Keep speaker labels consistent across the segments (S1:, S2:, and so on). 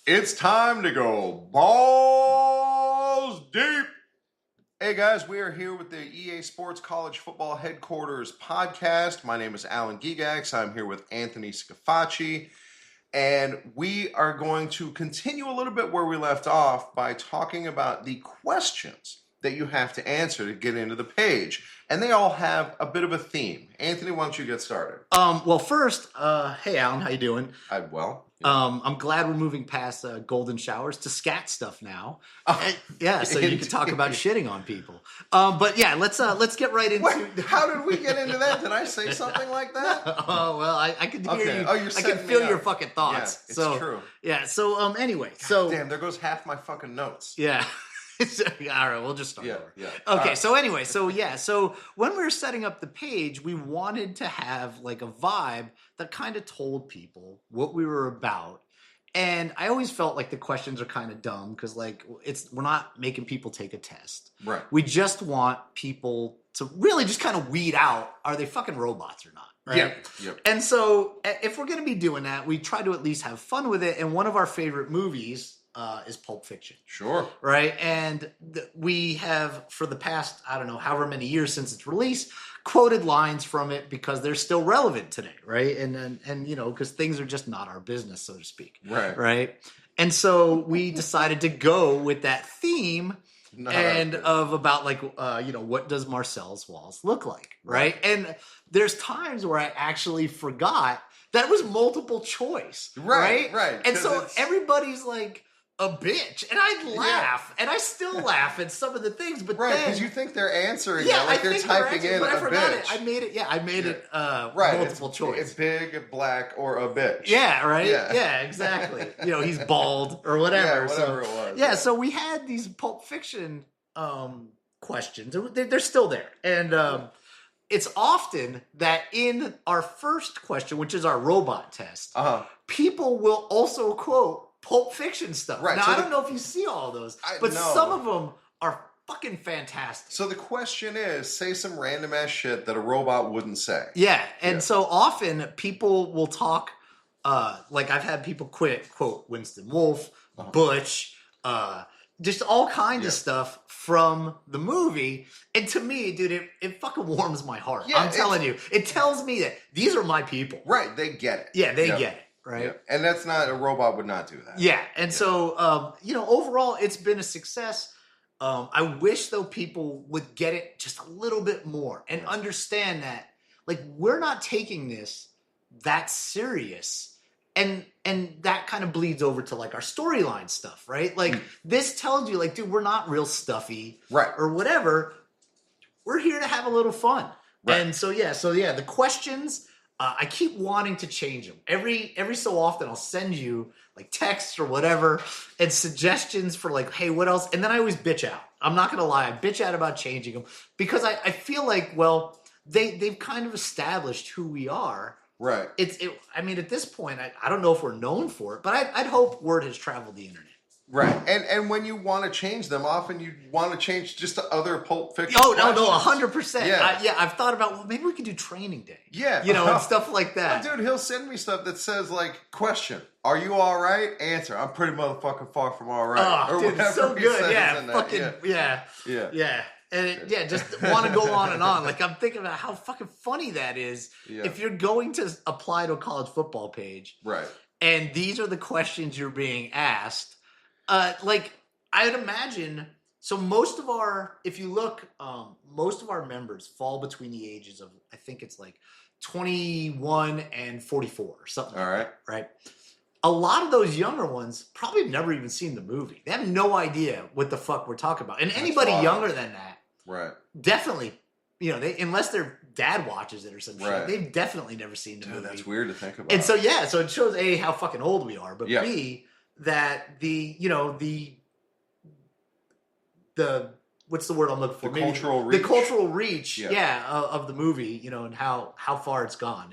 S1: It's time to go balls deep. Hey guys, we are here with the EA Sports College Football Headquarters podcast. My name is Alan Gigax. I'm here with Anthony Scafacci. And we are going to continue a little bit where we left off by talking about the questions that you have to answer to get into the page. And they all have a bit of a theme. Anthony, why don't you get started?
S2: Well, first, hey Alan, how you doing?
S1: I'm well.
S2: I'm glad we're moving past golden showers to scat stuff now. Yeah, so you can talk about shitting on people. But yeah, let's get right into.
S1: What? How did we get into that? Did I say something like that?
S2: Oh well, I can hear you.
S1: Oh, you're
S2: I can feel your fucking thoughts.
S1: Yeah, it's true.
S2: Yeah. So anyway,
S1: damn, there goes half my fucking notes.
S2: Yeah. All right, we'll just start over.
S1: Yeah.
S2: Okay,
S1: right.
S2: so anyway, so when we were setting up the page, we wanted to have like a vibe that kind of told people what we were about. And I always felt like the questions are kind of dumb because like we're not making people take a test.
S1: Right.
S2: We just want people to really just kind of weed out, are they fucking robots or not? Right?
S1: Yep.
S2: And so if we're going to be doing that, we try to at least have fun with it. And one of our favorite movies is Pulp Fiction.
S1: Sure.
S2: Right. And we have, for the past, I don't know, however many years since its release, quoted lines from it because they're still relevant today. Right. And you know, because things are just not our business, so to speak.
S1: Right.
S2: Right. And so we decided to go with that theme of about like, what does Marcel's Walls look like? Right. And there's times where I actually forgot that was multiple choice. Right. And so everybody's like, a bitch, and I'd laugh, and I still laugh at some of the things, but
S1: because you think they're answering that, like they're typing in a bitch.
S2: I made it multiple choice.
S1: It's big, black, or a bitch.
S2: Yeah, right. Yeah, exactly. He's bald or whatever.
S1: Whatever it was.
S2: Yeah, so we had these Pulp Fiction questions. They're still there, and it's often that in our first question, which is our robot test, people will also quote Pulp Fiction stuff. Right. Now, I don't know if you see all those, but some of them are fucking fantastic.
S1: So the question is, say some random ass shit that a robot wouldn't say.
S2: Yeah, and so often people will talk, like I've had people quote Winston Wolfe, Butch, just all kinds of stuff from the movie. And to me, dude, it fucking warms my heart. Yeah, I'm telling you. It tells me that these are my people.
S1: Right, they get it.
S2: Yeah, they get it. Right.
S1: Yeah. And that's not, a robot would not do that.
S2: Yeah. And so, overall, it's been a success. I wish, though, people would get it just a little bit more and understand that, like, we're not taking this that serious. And that kind of bleeds over to, like, our storyline stuff, right? Like, this tells you, like, dude, we're not real stuffy.
S1: Right.
S2: Or whatever. We're here to have a little fun. Right. And so, the questions... I keep wanting to change them. Every so often I'll send you like texts or whatever and suggestions for like, hey, what else? And then I always bitch out. I'm not going to lie. I bitch out about changing them because I feel like, well, they've kind of established who we are.
S1: Right.
S2: I mean, at this point, I don't know if we're known for it, but I'd hope word has traveled the internet.
S1: Right. And when you want to change them, often you want to change just to other Pulp Fiction
S2: questions. No, 100%. Yeah. I've thought about, well, maybe we could do training day.
S1: Yeah.
S2: And stuff like that.
S1: Dude, he'll send me stuff that says, like, question, are you all right? Answer, I'm pretty motherfucking far from all right.
S2: Oh, dude, it's so good. Yeah. And just want to go on and on. Like, I'm thinking about how fucking funny that is if you're going to apply to a college football page.
S1: Right.
S2: And these are the questions you're being asked. Like, I would imagine, so most of our members fall between the ages of, I think it's like 21 and 44 or something like that, right? A lot of those younger ones probably have never even seen the movie. They have no idea what the fuck we're talking about. And anybody younger than that,
S1: right?
S2: Definitely, unless their dad watches it or some shit, they've definitely never seen the movie.
S1: That's weird to think about.
S2: And so, so it shows, A, how fucking old we are, but B, that the what's the word I'm looking for?
S1: The
S2: cultural reach, of the movie, and how far it's gone.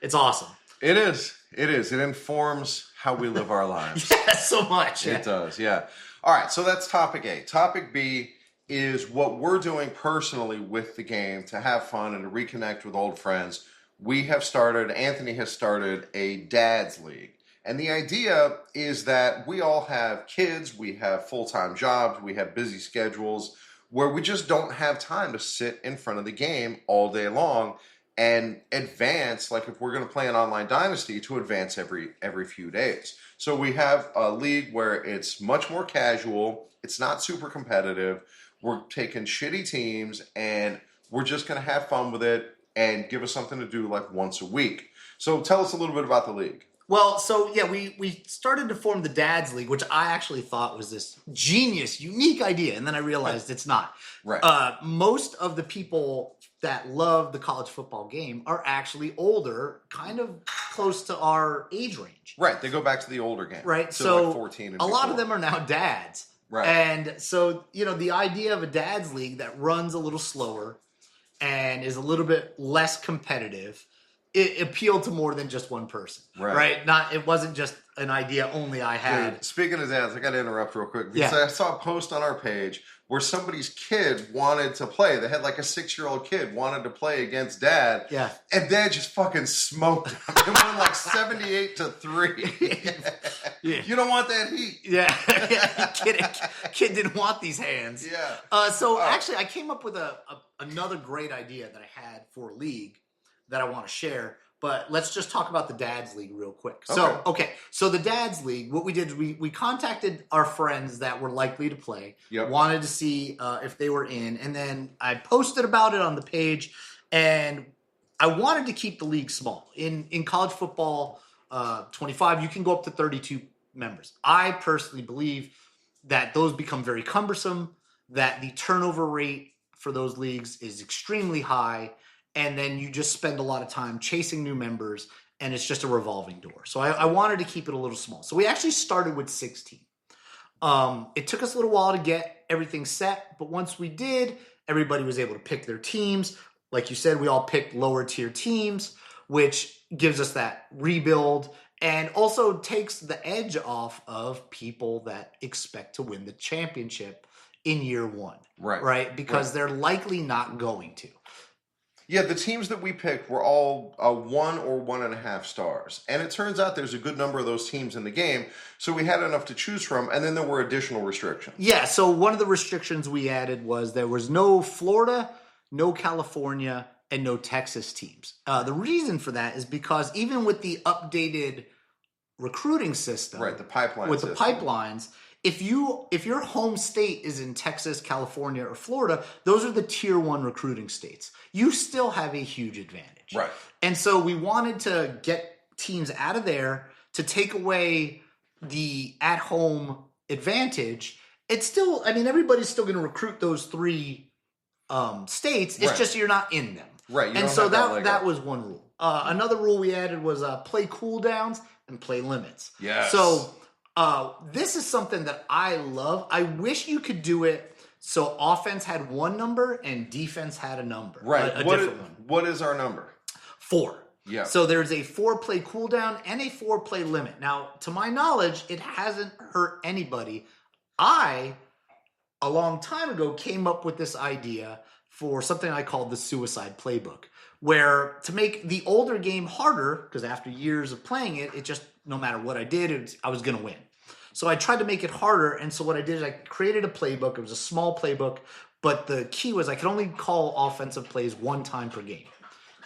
S2: It's awesome.
S1: It is. It informs how we live our lives.
S2: Yeah, so much.
S1: It does, yeah. All right, so that's topic A. Topic B is what we're doing personally with the game to have fun and to reconnect with old friends. Anthony has started a dad's league. And the idea is that we all have kids, we have full-time jobs, we have busy schedules where we just don't have time to sit in front of the game all day long and advance, like if we're going to play an online dynasty, to advance every few days. So we have a league where it's much more casual, it's not super competitive, we're taking shitty teams, and we're just going to have fun with it and give us something to do like once a week. So tell us a little bit about the league.
S2: Well, so yeah, we started to form the Dads League, which I actually thought was this genius, unique idea, and then I realized it's not.
S1: Right.
S2: Most of the people that love the college football game are actually older, kind of close to our age range.
S1: Right. They go back to the older game.
S2: Right.
S1: So like 14 and
S2: a lot
S1: before.
S2: of them are now dads.
S1: Right.
S2: And so, the idea of a Dads League that runs a little slower and is a little bit less competitive, it appealed to more than just one person. Right. It wasn't just an idea only I had.
S1: Dude, speaking of dads, I got to interrupt real quick because I saw a post on our page where somebody's kid wanted to play. They had like a 6-year-old kid wanted to play against dad.
S2: Yeah.
S1: And dad just fucking smoked him. It went like 78-3.
S2: Yeah.
S1: You don't want that heat.
S2: Yeah. Kid didn't want these hands.
S1: Yeah.
S2: Actually, I came up with another great idea that I had for a league that I want to share. But let's just talk about the Dads League real quick. So the Dads League, what we did is we contacted our friends that were likely to play, wanted to see if they were in, and then I posted about it on the page, and I wanted to keep the league small. In college football 25, you can go up to 32 members. I personally believe that those become very cumbersome, that the turnover rate for those leagues is extremely high, and then you just spend a lot of time chasing new members, and it's just a revolving door. So I wanted to keep it a little small. So we actually started with 16. It took us a little while to get everything set, but once we did, everybody was able to pick their teams. Like you said, we all picked lower tier teams, which gives us that rebuild and also takes the edge off of people that expect to win the championship in year one. Right? Because they're likely not going to.
S1: Yeah, the teams that we picked were all 1 or 1.5 stars. And it turns out there's a good number of those teams in the game. So we had enough to choose from. And then there were additional restrictions.
S2: Yeah, so one of the restrictions we added was there was no Florida, no California, and no Texas teams. The reason for that is because even with the updated recruiting system,
S1: the pipeline
S2: with
S1: system.
S2: The pipelines, if your home state is in Texas, California, or Florida, those are the tier 1 recruiting states. You still have a huge advantage.
S1: Right.
S2: And so we wanted to get teams out of there to take away the at-home advantage. It's still, everybody's still going to recruit those 3 states. It's just you're not in them.
S1: Right.
S2: And so that was one rule. Another rule we added was play cooldowns and play limits.
S1: Yes.
S2: So this is something that I love. I wish you could do it so offense had one number and defense had a number.
S1: Right.
S2: A different one.
S1: What is our number?
S2: 4.
S1: Yeah.
S2: So there's a 4-play cooldown and a 4-play limit. Now, to my knowledge, it hasn't hurt anybody. I, a long time ago, came up with this idea for something I called the suicide playbook, where to make the older game harder, because after years of playing it, it just, no matter what I did, I was going to win. So I tried to make it harder, and so what I did is I created a playbook. It was a small playbook, but the key was I could only call offensive plays 1 time per game.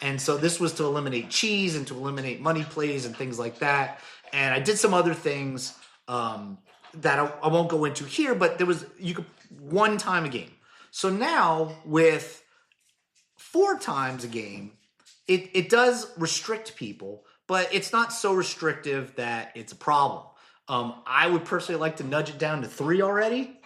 S2: And so this was to eliminate cheese and to eliminate money plays and things like that. And I did some other things that I won't go into here, but you could 1 time a game. So now with 4 times a game, it does restrict people, but it's not so restrictive that it's a problem. I would personally like to nudge it down to 3 already,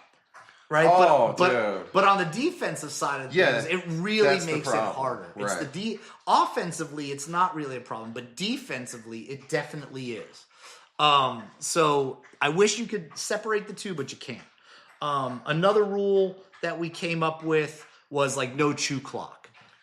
S2: right? But on the defensive side of things, it really makes it harder.
S1: Right.
S2: It's offensively, it's not really a problem, but defensively, it definitely is. So I wish you could separate the 2, but you can't. Another rule that we came up with was like no chew clock.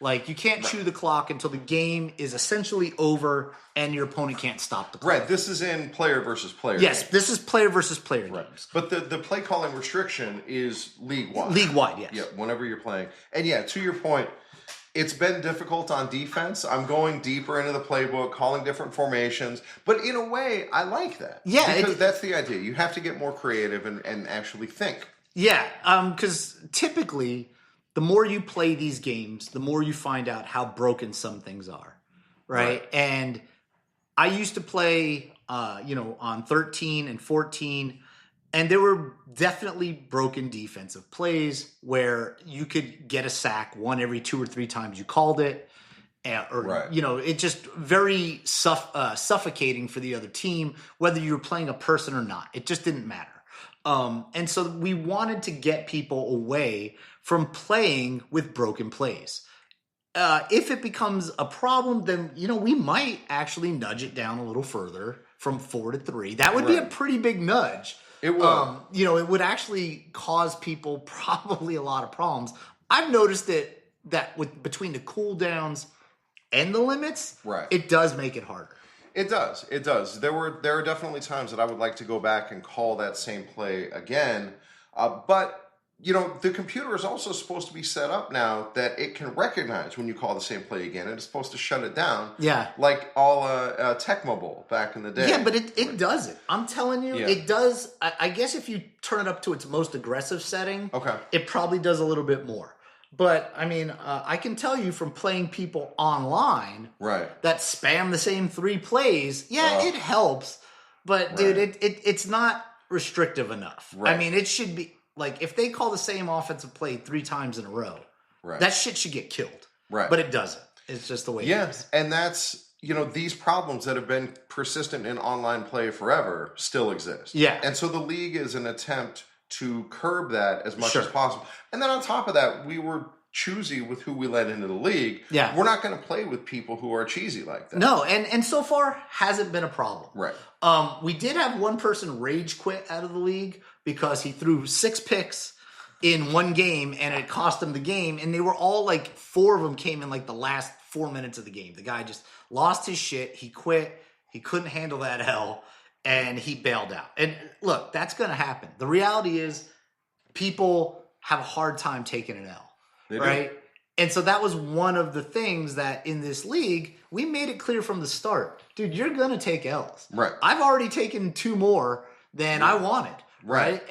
S2: Like you can't chew the clock until the game is essentially over and your opponent can't stop the clock.
S1: Right. This is in player versus player.
S2: Yes,
S1: games.
S2: this is player versus player games.
S1: But the play calling restriction is league-wide.
S2: League-wide, yes.
S1: Yeah, whenever you're playing. And yeah, to your point, It's been difficult on defense. I'm going deeper into the playbook, calling different formations. But in a way, I like that.
S2: Yeah.
S1: Because that's the idea. You have to get more creative and actually think.
S2: Yeah, because typically, the more you play these games, the more you find out how broken some things are, right? And I used to play, on 13 and 14, and there were definitely broken defensive plays where you could get a sack one every 2 or 3 times you called it. It just very suffocating for the other team, whether you were playing a person or not. It just didn't matter. And so we wanted to get people away from playing with broken plays. If it becomes a problem, then, we might actually nudge it down a little further from 4 to 3. That would be a pretty big nudge.
S1: It would.
S2: It would actually cause people probably a lot of problems. I've noticed that between the cooldowns and the limits, it does make it harder.
S1: It does. It does. There are definitely times that I would like to go back and call that same play again. But the computer is also supposed to be set up now that it can recognize when you call the same play again, and it's supposed to shut it down.
S2: Yeah.
S1: Like all Tecmo Bowl back in the day.
S2: Yeah, but it does it. I'm telling you, it does. I guess if you turn it up to its most aggressive setting, it probably does a little bit more. But, I can tell you from playing people online that spam the same 3 plays, it helps. But, dude, it's not restrictive enough.
S1: Right.
S2: It should be, like, if they call the same offensive play 3 times in a row, that shit should get killed.
S1: Right.
S2: But it doesn't. It's just the way it is.
S1: And that's, these problems that have been persistent in online play forever still exist.
S2: Yeah.
S1: And so the league is an attempt to curb that as much as possible. And then on top of that, we were choosy with who we let into the league.
S2: Yeah.
S1: We're not going to play with people who are cheesy like that.
S2: No, and so far hasn't been a problem.
S1: Right.
S2: We did have one person rage quit out of the league because he threw 6 picks in one game and it cost him the game. And they were all 4 of them came in the last 4 minutes of the game. The guy just lost his shit. He quit. He couldn't handle that hell. And he bailed out. And look, that's going to happen. The reality is people have a hard time taking an L.
S1: They
S2: right?
S1: do.
S2: And so that was one of the things that in this league, we made it clear from the start. Dude, you're going to take L's.
S1: Right.
S2: I've already taken 2 more than I wanted.
S1: Right.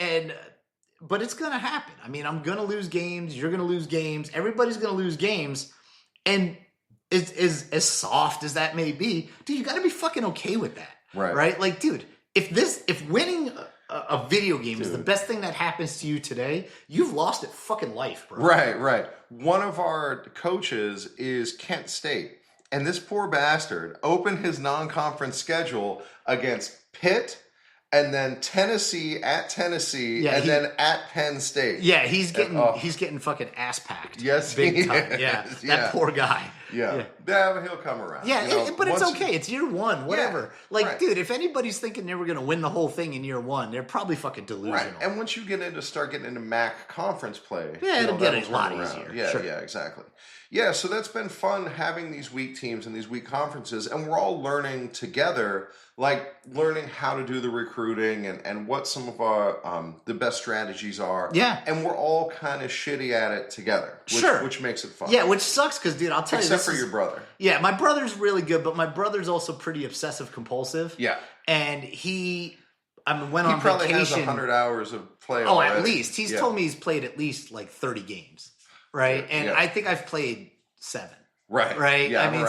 S2: But it's going to happen. I'm going to lose games. You're going to lose games. Everybody's going to lose games. And as soft as that may be, dude, you got to be fucking okay with that. Right? Like, dude, if winning a video game is the best thing that happens to you today, you've lost it fucking life, bro.
S1: Right. One of our coaches is Kent State. And this poor bastard opened his non-conference schedule against Pitt, and then Tennessee at Tennessee, then at Penn State.
S2: Yeah, he's getting fucking ass packed.
S1: Yes,
S2: big time. Yeah, that poor guy.
S1: Yeah, but he'll come around.
S2: Yeah, but it's okay. It's year 1, whatever. Dude, if anybody's thinking they were going to win the whole thing in year 1, they're probably fucking delusional.
S1: Right, and once you start getting into MAC conference play,
S2: it'll get a lot easier.
S1: Yeah, exactly. Yeah, so that's been fun having these weak teams and these weak conferences, and we're all learning together, learning how to do the recruiting and what some of our the best strategies are.
S2: Yeah.
S1: And we're all kind of shitty at it together, which makes it fun.
S2: Yeah, which sucks because, dude, I'll tell you.
S1: Except for your brother.
S2: Yeah, my brother's really good, but my brother's also pretty obsessive compulsive.
S1: Yeah.
S2: And he went on vacation. He
S1: probably has 100 hours of play
S2: already. At least. He's told me he's played at least 30 games. Right? And I think I've played 7. Right?
S1: Yeah,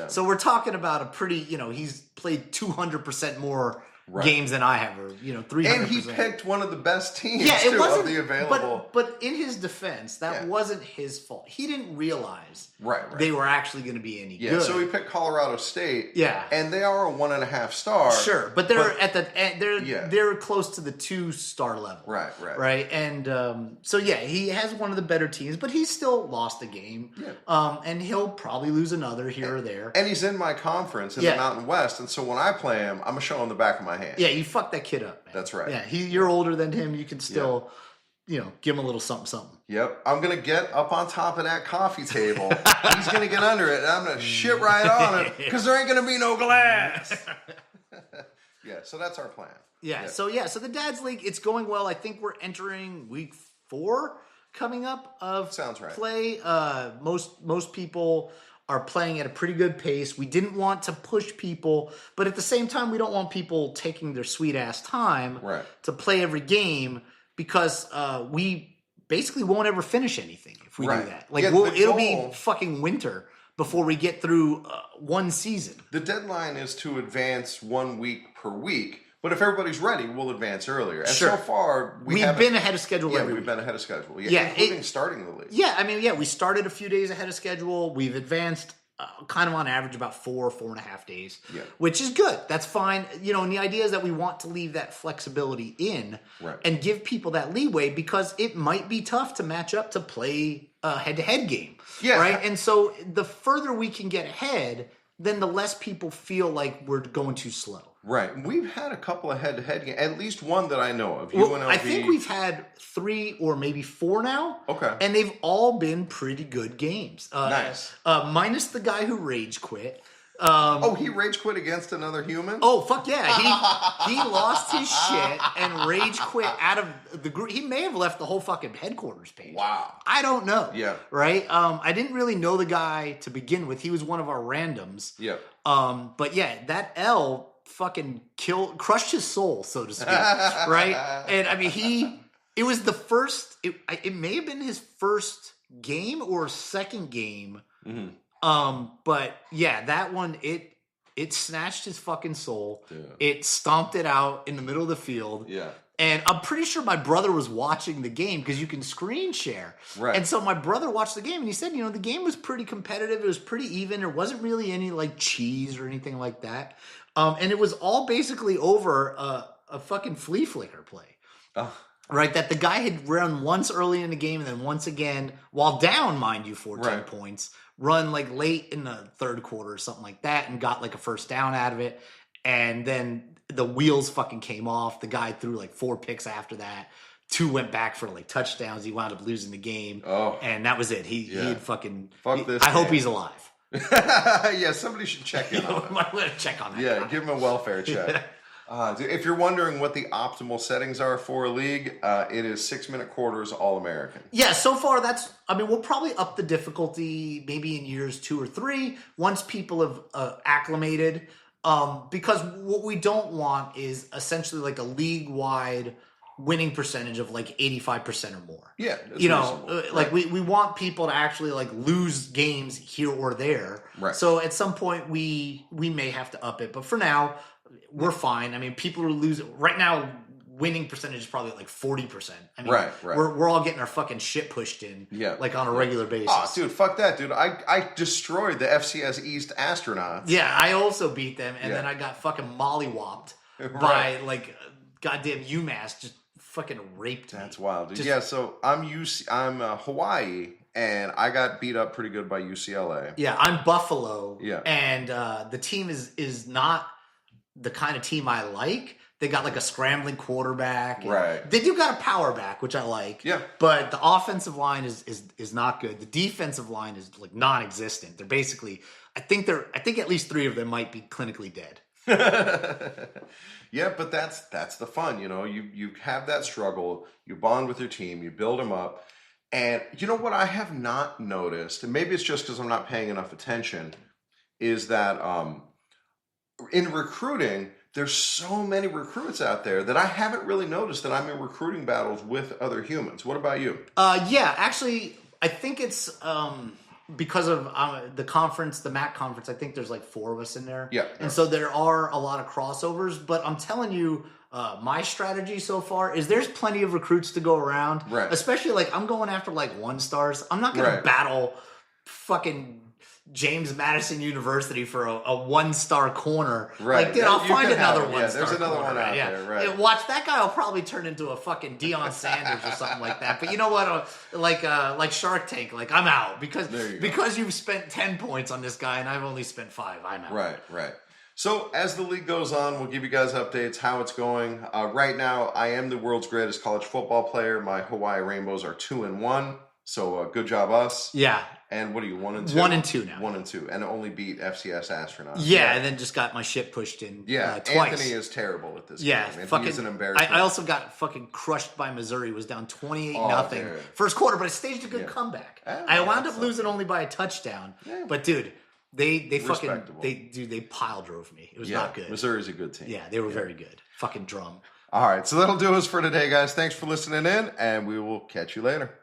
S2: so we're talking about a pretty, he's played 200% more games than I have, or 300%.
S1: And he picked one of the best teams
S2: it wasn't,
S1: of the available.
S2: But in his defense, that wasn't his fault. He didn't realize they were actually going to be any good.
S1: So he picked Colorado State.
S2: Yeah.
S1: And they are a 1.5 star.
S2: Sure, but they're close to the 2-star level. Right. And he has one of the better teams, but he's still lost a game. Yeah. And he'll probably lose another here or there.
S1: And he's in my conference in the Mountain West, and so when I play him, I'm gonna show him the back of my hand.
S2: Yeah, you fucked that kid up, man.
S1: That's right.
S2: Yeah, you're older than him. You can still, give him a little something.
S1: Yep. I'm going to get up on top of that coffee table. He's going to get under it, and I'm going to shit right on him because there ain't going to be no glass. So that's our plan.
S2: So the Dad's League, it's going well. I think we're entering week 4. coming up of
S1: Sounds right.
S2: play. Most people are playing at a pretty good pace. We didn't want to push people, but at the same time, we don't want people taking their sweet ass time to play every game because we basically won't ever finish anything if we do that. Like it'll be fucking winter before we get through one season.
S1: The deadline is to advance 1 week per week. But if everybody's ready, we'll advance earlier. And so far, we've been
S2: ahead of schedule.
S1: Yeah, we've been ahead of schedule. Including starting the league.
S2: Yeah, I mean, we started a few days ahead of schedule. We've advanced kind of on average about 4.5 days, which is good. That's fine. And the idea is that we want to leave that flexibility in and give people that leeway because it might be tough to match up to play a head-to-head game. Yeah. Right? And so the further we can get ahead, then the less people feel like we're going too slow.
S1: Right. We've had a couple of head-to-head games, at least one that I know of.
S2: UNLV. I think we've had 3 or maybe 4 now.
S1: Okay.
S2: And they've all been pretty good games.
S1: Nice.
S2: Minus the guy who rage quit.
S1: He rage quit against another human?
S2: Oh, fuck yeah. He lost his shit and rage quit out of the group. He may have left the whole fucking headquarters page.
S1: Wow.
S2: I don't know.
S1: Yeah.
S2: Right? I didn't really know the guy to begin with. He was one of our randoms.
S1: Yeah.
S2: But yeah, that L fucking crushed his soul, so to speak. Right? And I mean, it was the first, it may have been his first game or second game. Mm-hmm. But yeah, that one, it snatched his fucking soul. Yeah. It stomped it out in the middle of the field.
S1: Yeah.
S2: And I'm pretty sure my brother was watching the game because you can screen share.
S1: Right.
S2: And so my brother watched the game and he said, the game was pretty competitive. It was pretty even. There wasn't really any like cheese or anything like that. And it was all basically over a fucking flea flicker play. Oh. Right, that the guy had run once early in the game and then once again, while down, mind you, 14 points, run like late in the third quarter or something like that and got like a first down out of it. And then the wheels fucking came off. The guy threw like 4 picks after that. 2 went back for like touchdowns. He wound up losing the game. Oh. And that was it. He had fucking...
S1: Fuck this
S2: I hope he's alive.
S1: Yeah, somebody should check in on him.
S2: I'm going to check on that guy.
S1: Give him a welfare check. If you're wondering what the optimal settings are for a league, it is 6-minute quarters All-American.
S2: Yeah, so far we'll probably up the difficulty maybe in years 2 or 3 once people have acclimated. Because what we don't want is essentially like a league-wide winning percentage of like 85% or more.
S1: Yeah.
S2: Like we want people to actually like lose games here or there.
S1: Right.
S2: So at some point we may have to up it. But for now, we're fine. I mean, people are losing right now. Winning percentage is probably like 40%. I mean,
S1: right.
S2: We're all getting our fucking shit pushed in, like on a regular basis.
S1: Oh, dude, fuck that, dude. I destroyed the FCS East Astronauts.
S2: Yeah, I also beat them, and then I got fucking mollywopped by like goddamn UMass just fucking raped me.
S1: That's wild, dude. So I'm Hawaii, and I got beat up pretty good by UCLA.
S2: Yeah, I'm Buffalo.
S1: Yeah,
S2: and the team is not the kind of team I like. They got like a scrambling quarterback.
S1: Right.
S2: They do got a power back, which I like.
S1: Yeah.
S2: But the offensive line is not good. The defensive line is like non-existent. They're basically, I think at least 3 of them might be clinically dead.
S1: Yeah, but that's the fun, You have that struggle, you bond with your team, you build them up. And you know what I have not noticed, and maybe it's just because I'm not paying enough attention, is that in recruiting, there's so many recruits out there that I haven't really noticed that I'm in recruiting battles with other humans. What about you?
S2: Yeah, actually, I think it's because of the conference, the MAC conference. I think there's like 4 of us in there.
S1: Yeah.
S2: And so there are a lot of crossovers. But I'm telling you, my strategy so far is there's plenty of recruits to go around.
S1: Right.
S2: Especially like I'm going after like 1-stars. I'm not going to battle fucking James Madison University for a 1-star corner.
S1: Right.
S2: Like, dude, I'll find another 1-star.
S1: Yeah, there's another one out there. Right.
S2: Watch that guy will probably turn into a fucking Deion Sanders or something like that. But you know what? Like Shark Tank. Like I'm out because you've spent 10 points on this guy and I've only spent 5. I'm out.
S1: Right. So as the league goes on, we'll give you guys updates how it's going. Right now, I am the world's greatest college football player. My Hawaii Rainbows are 2-1. So good job us.
S2: Yeah.
S1: And what are you, 1-2?
S2: 1-2 now.
S1: 1-2, and only beat FCS Astronauts.
S2: Yeah, and then just got my shit pushed in twice.
S1: Anthony is terrible at this game.
S2: Fucking,
S1: he's an embarrassment.
S2: I also got fucking crushed by Missouri. Was down 28-0 first quarter, but I staged a good comeback. I wound up losing only by a touchdown. Yeah. But dude, they pile drove me. It was not good.
S1: Missouri's a good team.
S2: Yeah, they were very good. Fucking drum.
S1: All right, so that'll do us for today, guys. Thanks for listening in, and we will catch you later.